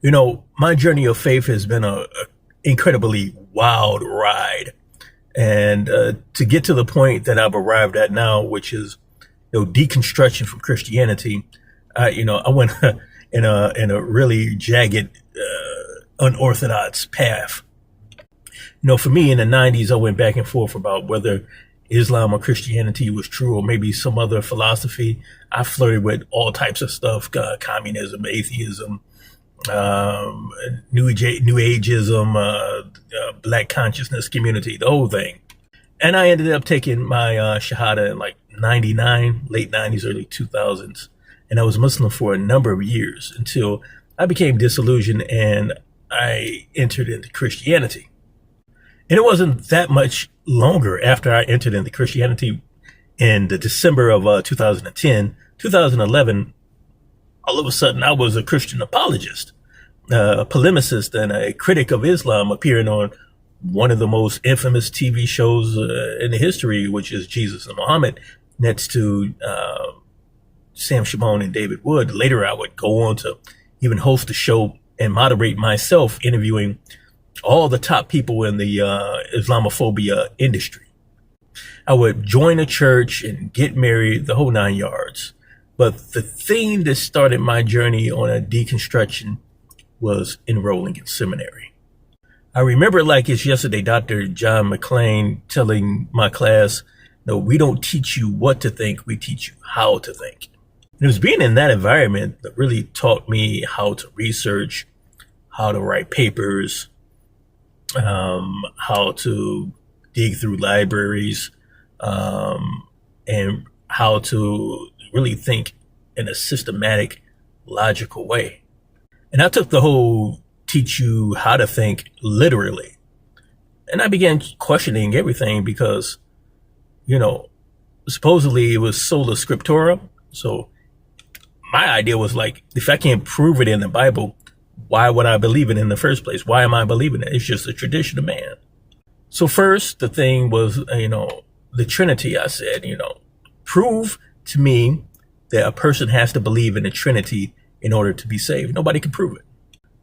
My journey of faith has been a incredibly wild ride. And to get to the point that I've arrived at now, which is, deconstruction from Christianity, I went in a really jagged, unorthodox path. For me in the 90s, I went back and forth about whether Islam or Christianity was true or maybe some other philosophy. I flirted with all types of stuff, communism, atheism, New Ageism, Black consciousness community, the whole thing. And I ended up taking my Shahada in like 99, late 90s, early 2000s. And I was Muslim for a number of years until I became disillusioned and I entered into Christianity. And it wasn't that much longer after I entered into Christianity in the December of 2010, 2011, all of a sudden I was a Christian apologist, a polemicist and a critic of Islam, appearing on one of the most infamous TV shows in the history, which is Jesus and Muhammad, next to Sam Shimon and David Wood. Later, I would go on to even host a show and moderate myself, interviewing all the top people in the Islamophobia industry. I would join a church and get married, the whole 9 yards. But the thing that started my journey on a deconstruction was enrolling in seminary. I remember like it's yesterday, Dr. John McClain telling my class, no, we don't teach you what to think, we teach you how to think. It was being in that environment that really taught me how to research, how to write papers, how to dig through libraries, and how to really think in a systematic, logical way. And I took the whole teach you how to think literally. And I began questioning everything because, supposedly it was sola scriptura. So my idea was like, if I can't prove it in the Bible, why would I believe it in the first place? Why am I believing it? It's just a tradition of man. So first, the thing was, the Trinity. I said, prove to me that a person has to believe in the Trinity in order to be saved. Nobody could prove it.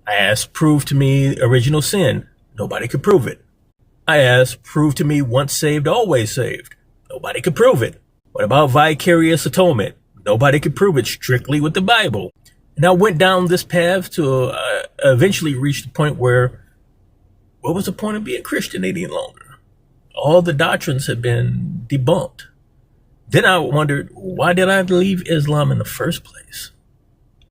I asked, prove to me original sin. Nobody could prove it. I asked, prove to me once saved, always saved. Nobody could prove it. What about vicarious atonement? Nobody could prove it strictly with the Bible. And I went down this path to eventually reach the point where, what was the point of being Christian any longer? All the doctrines had been debunked. Then I wondered, why did I leave Islam in the first place?